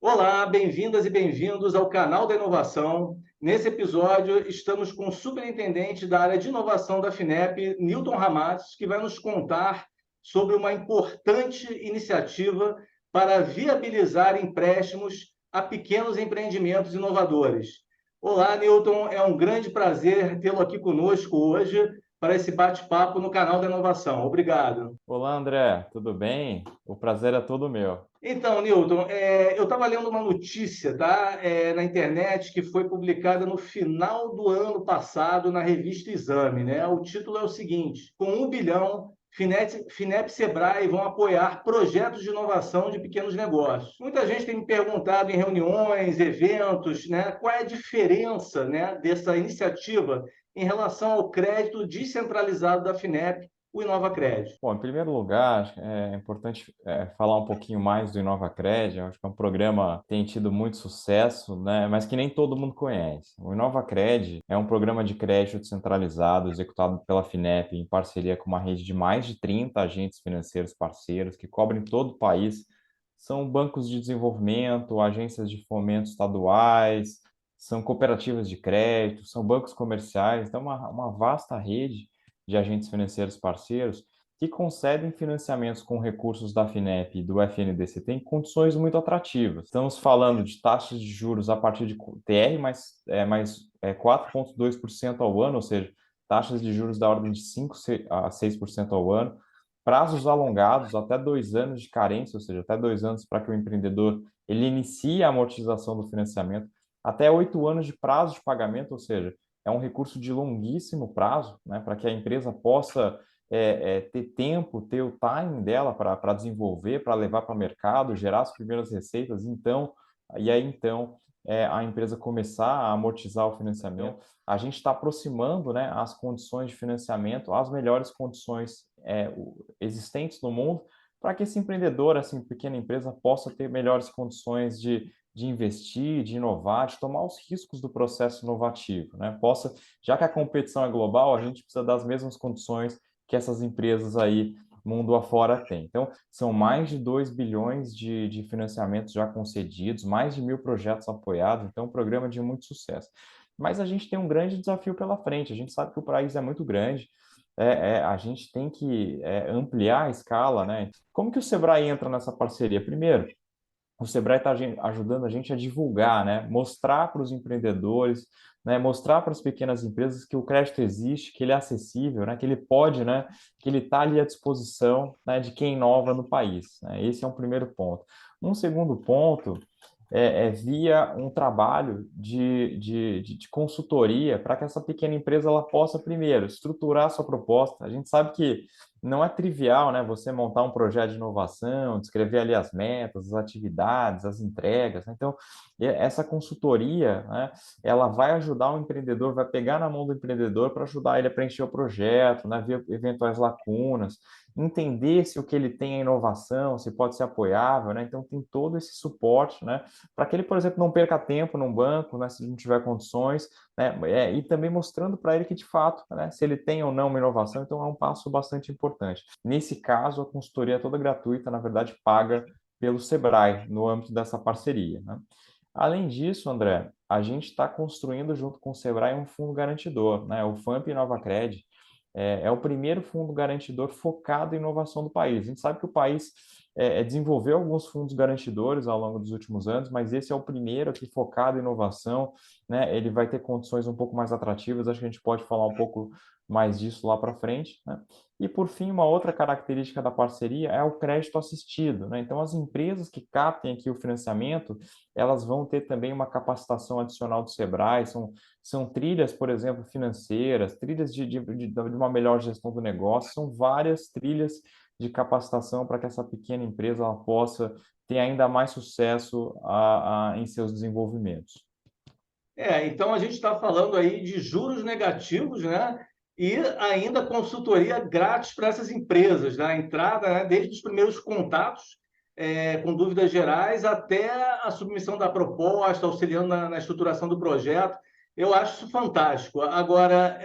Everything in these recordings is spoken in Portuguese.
Olá, bem-vindas e bem-vindos ao canal da Inovação. Nesse episódio, estamos com o superintendente da área de inovação da FINEP, Newton Ramatz, que vai nos contar sobre uma importante iniciativa para viabilizar empréstimos a pequenos empreendimentos inovadores. Olá, Newton, é um grande prazer tê-lo aqui conosco hoje para esse bate-papo no canal da Inovação. Obrigado. Olá, André, tudo bem? O prazer é todo meu. Então, Newton, eu estava lendo uma notícia, tá, na internet que foi publicada no final do ano passado na revista Exame, né? O título é o seguinte: com 1 bilhão, Finep e Sebrae vão apoiar projetos de inovação de pequenos negócios. Muita gente tem me perguntado em reuniões, eventos, né, qual é a diferença, né, dessa iniciativa em relação ao crédito descentralizado da Finep, o InovaCred. Bom, em primeiro lugar, acho que é importante falar um pouquinho mais do InovaCred. Eu acho que é um programa que tem tido muito sucesso, né, mas que nem todo mundo conhece. O InovaCred é um programa de crédito descentralizado executado pela Finep em parceria com uma rede de mais de 30 agentes financeiros parceiros que cobrem todo o país. São bancos de desenvolvimento, agências de fomento estaduais, são cooperativas de crédito, são bancos comerciais, então uma vasta rede de agentes financeiros parceiros que concedem financiamentos com recursos da Finep e do FNDCT em condições muito atrativas. Estamos falando de taxas de juros a partir de TR mais 4,2% ao ano, ou seja, taxas de juros da ordem de 5 a 6% ao ano, prazos alongados, até 2 anos de carência, ou seja, até 2 anos para que o empreendedor ele inicie a amortização do financiamento, até 8 anos de prazo de pagamento, ou seja, é um recurso de longuíssimo prazo, né, para que a empresa possa ter tempo, ter o timing dela para desenvolver, para levar para o mercado, gerar as primeiras receitas, então, a empresa começar a amortizar o financiamento. A gente está aproximando, né, as condições de financiamento às melhores condições existentes no mundo, para que esse empreendedor, essa pequena empresa, possa ter melhores condições de investir, de inovar, de tomar os riscos do processo inovativo, né? Já que a competição é global, a gente precisa das mesmas condições que essas empresas aí mundo afora têm. Então, são mais de 2 bilhões de financiamentos já concedidos, mais de 1.000 projetos apoiados, então, é um programa de muito sucesso. Mas a gente tem um grande desafio pela frente, a gente sabe que o país é muito grande, a gente tem que ampliar a escala, né? Como que o Sebrae entra nessa parceria? Primeiro, o Sebrae está ajudando a gente a divulgar, né? Mostrar para os empreendedores, né? Mostrar para as pequenas empresas que o crédito existe, que ele é acessível, né? Que ele pode, né? Que ele está ali à disposição, né? De quem inova no país, né? Esse é um primeiro ponto. Um segundo ponto via um trabalho de consultoria para que essa pequena empresa ela possa, primeiro, estruturar a sua proposta. A gente sabe que não é trivial, né, você montar um projeto de inovação, descrever ali as metas, as atividades, as entregas, né? Então, essa consultoria, né, ela vai ajudar o empreendedor, vai pegar na mão do empreendedor para ajudar ele a preencher o projeto, né, ver eventuais lacunas, entender se o que ele tem é inovação, se pode ser apoiável, né? Então, tem todo esse suporte, né, para que ele, por exemplo, não perca tempo num banco, né, se não tiver condições, né, e também mostrando para ele que, de fato, né, se ele tem ou não uma inovação, então é um passo bastante importante. Nesse caso, a consultoria é toda gratuita, na verdade, paga pelo Sebrae, no âmbito dessa parceria, né? Além disso, André, a gente está construindo junto com o Sebrae um fundo garantidor, né? O FAMP InovaCred é o primeiro fundo garantidor focado em inovação do país. A gente sabe que o país desenvolveu alguns fundos garantidores ao longo dos últimos anos, mas esse é o primeiro aqui focado em inovação, né? Ele vai ter condições um pouco mais atrativas, acho que a gente pode falar um pouco mais disso lá para frente, né? E, por fim, uma outra característica da parceria é o crédito assistido, né? Então, as empresas que captem aqui o financiamento, elas vão ter também uma capacitação adicional do Sebrae, são trilhas, por exemplo, financeiras, trilhas de uma melhor gestão do negócio, são várias trilhas de capacitação para que essa pequena empresa ela possa ter ainda mais sucesso em seus desenvolvimentos. Então a gente está falando aí de juros negativos, né? E ainda consultoria grátis para essas empresas, né? A entrada, né? Desde os primeiros contatos, com dúvidas gerais, até a submissão da proposta, auxiliando na estruturação do projeto. Eu acho isso fantástico. Agora,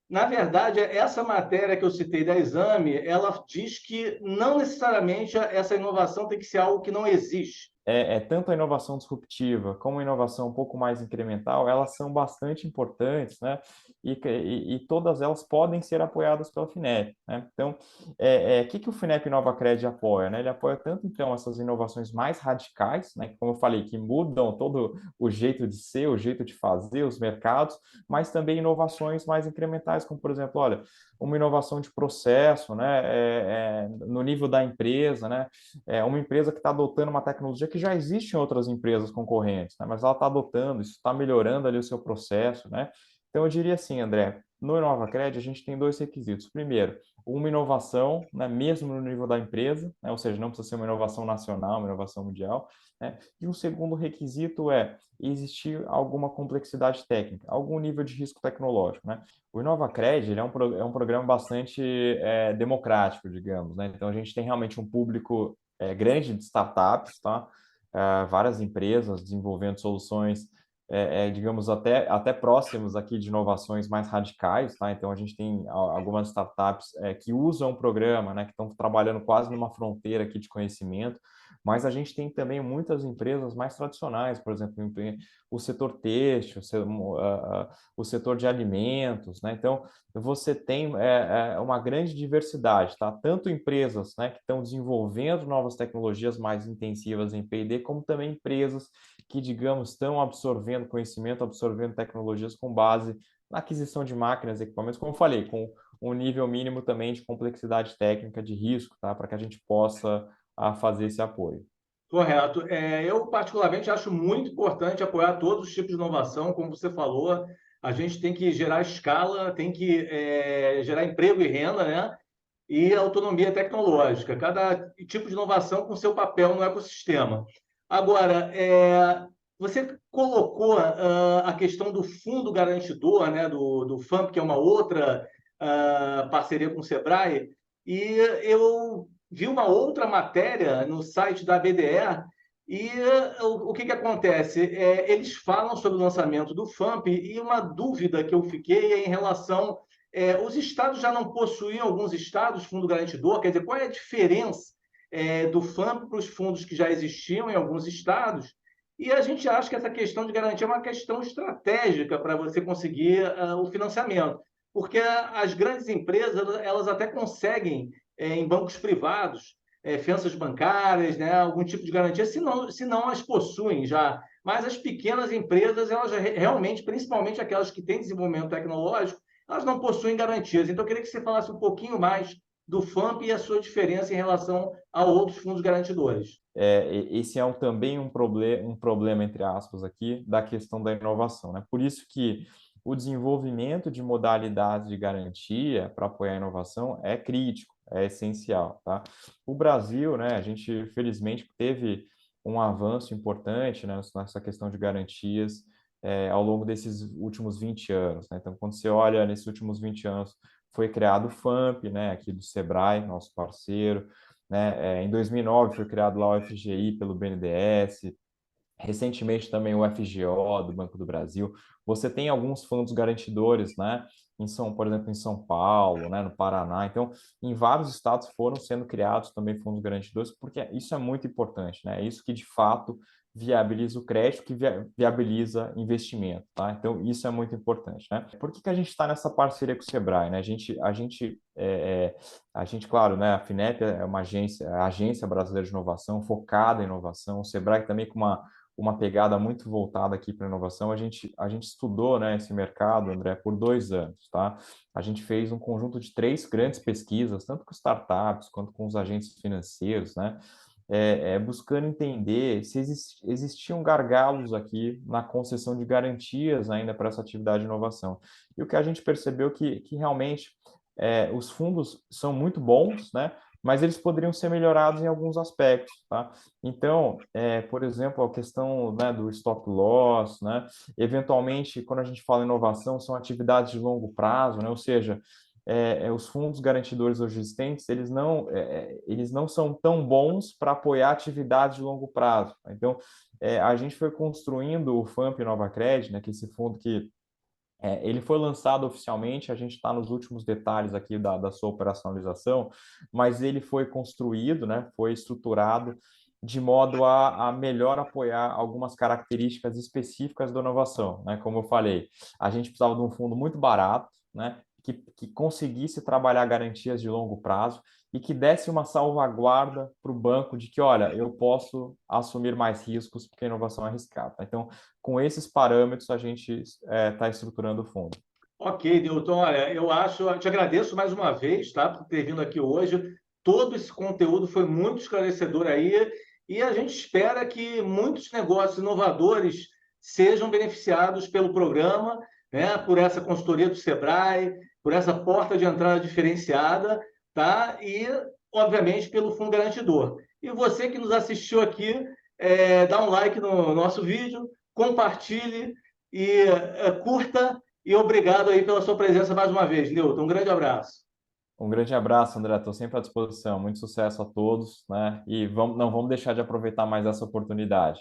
na verdade, essa matéria que eu citei da Exame, ela diz que não necessariamente essa inovação tem que ser algo que não existe. tanto a inovação disruptiva como a inovação um pouco mais incremental, elas são bastante importantes, né? E todas elas podem ser apoiadas pela FINEP, né? Então, o que o FINEP InovaCred apoia, né? Ele apoia tanto, então, essas inovações mais radicais, né? Como eu falei, que mudam todo o jeito de ser, o jeito de fazer, os mercados, mas também inovações mais incrementais, como, por exemplo, olha, uma inovação de processo, né? No nível da empresa, né? Uma empresa que está adotando uma tecnologia que já existe em outras empresas concorrentes, né? Mas ela está adotando, isso está melhorando ali o seu processo, né? Então, eu diria assim, André, no InovaCred a gente tem dois requisitos. Primeiro, uma inovação, né, mesmo no nível da empresa, né, ou seja, não precisa ser uma inovação nacional, uma inovação mundial, né? E um segundo requisito é existir alguma complexidade técnica, algum nível de risco tecnológico, né? O InovaCred, ele é um programa bastante democrático, digamos, né? Então, a gente tem realmente um público grande de startups, tá? Várias empresas desenvolvendo soluções, digamos, até próximos aqui de inovações mais radicais, tá? Então, a gente tem algumas startups que usam o programa, né? Que estão trabalhando quase numa fronteira aqui de conhecimento, mas a gente tem também muitas empresas mais tradicionais, por exemplo, o setor têxtil, o setor de alimentos, né? Então, você tem uma grande diversidade, tá? Tanto empresas, né, que estão desenvolvendo novas tecnologias mais intensivas em P&D, como também empresas que, digamos, estão absorvendo conhecimento, absorvendo tecnologias com base na aquisição de máquinas, equipamentos, como eu falei, com um nível mínimo também de complexidade técnica, de risco, tá? Para que a gente possa fazer esse apoio. Correto. Eu, particularmente, acho muito importante apoiar todos os tipos de inovação, como você falou. A gente tem que gerar escala, tem que gerar emprego e renda, né? E autonomia tecnológica. Cada tipo de inovação com seu papel no ecossistema. Agora, você colocou a questão do fundo garantidor, né? Do FAMP, que é uma outra parceria com o Sebrae, e eu vi uma outra matéria no site da BDE e o que acontece? Eles falam sobre o lançamento do FAMP e uma dúvida que eu fiquei é em relação os estados já não possuíam, alguns estados, fundo garantidor, quer dizer, qual é a diferença do FAMP para os fundos que já existiam em alguns estados? E a gente acha que essa questão de garantia é uma questão estratégica para você conseguir o financiamento, porque as grandes empresas elas até conseguem, em bancos privados, fianças bancárias, né, algum tipo de garantia, se não as possuem já. Mas as pequenas empresas, elas realmente, principalmente aquelas que têm desenvolvimento tecnológico, elas não possuem garantias. Então, eu queria que você falasse um pouquinho mais do FAMP e a sua diferença em relação a outros fundos garantidores. Esse é também um problema, entre aspas, aqui, da questão da inovação, né? Por isso que o desenvolvimento de modalidades de garantia para apoiar a inovação é crítico, é essencial, tá? O Brasil, né, a gente felizmente teve um avanço importante, né, nessa questão de garantias ao longo desses últimos 20 anos, né? Então, quando você olha nesses últimos 20 anos, foi criado o FAMP, né, aqui do Sebrae, nosso parceiro, né? Em 2009 foi criado lá o FGI pelo BNDES, recentemente também o FGO do Banco do Brasil. Você tem alguns fundos garantidores, né? Por exemplo, em São Paulo, né? No Paraná. Então, em vários estados foram sendo criados também fundos garantidores, porque isso é muito importante, né? É isso que de fato viabiliza o crédito, que viabiliza investimento, tá? Então, isso é muito importante, né? Por que a gente está nessa parceria com o Sebrae, né? A gente, claro, né? A FINEP é uma agência, a Agência Brasileira de Inovação, focada em inovação. O Sebrae também com uma pegada muito voltada aqui para inovação. A gente estudou, né, esse mercado, André, por 2 anos, tá? A gente fez um conjunto de 3 grandes pesquisas, tanto com startups quanto com os agentes financeiros, né? Buscando entender se existiam gargalos aqui na concessão de garantias ainda para essa atividade de inovação. E o que a gente percebeu que realmente os fundos são muito bons, né? Mas eles poderiam ser melhorados em alguns aspectos, tá? Então, por exemplo, a questão, né, do stop loss, né? Eventualmente, quando a gente fala em inovação, são atividades de longo prazo, né? Ou seja, os fundos garantidores hoje existentes, eles não são tão bons para apoiar atividades de longo prazo. Então, a gente foi construindo o FAMP InovaCred, né, que é esse fundo que ele foi lançado oficialmente, a gente está nos últimos detalhes aqui da sua operacionalização, mas ele foi construído, né, foi estruturado de modo a melhor apoiar algumas características específicas da inovação, né? Como eu falei, a gente precisava de um fundo muito barato, né? Que conseguisse trabalhar garantias de longo prazo e que desse uma salvaguarda para o banco de que, olha, eu posso assumir mais riscos porque a inovação é arriscada. Então, com esses parâmetros, a gente está estruturando o fundo. Ok, Newton, olha, eu te agradeço mais uma vez, tá, por ter vindo aqui hoje. Todo esse conteúdo foi muito esclarecedor aí e a gente espera que muitos negócios inovadores sejam beneficiados pelo programa, né, por essa consultoria do Sebrae, por essa porta de entrada diferenciada, tá? E, obviamente, pelo Fundo Garantidor. E você que nos assistiu aqui, dá um like no nosso vídeo, compartilhe e curta e obrigado aí pela sua presença mais uma vez, Nilton. Um grande abraço. Um grande abraço, André. Estou sempre à disposição. Muito sucesso a todos, né? E não vamos deixar de aproveitar mais essa oportunidade.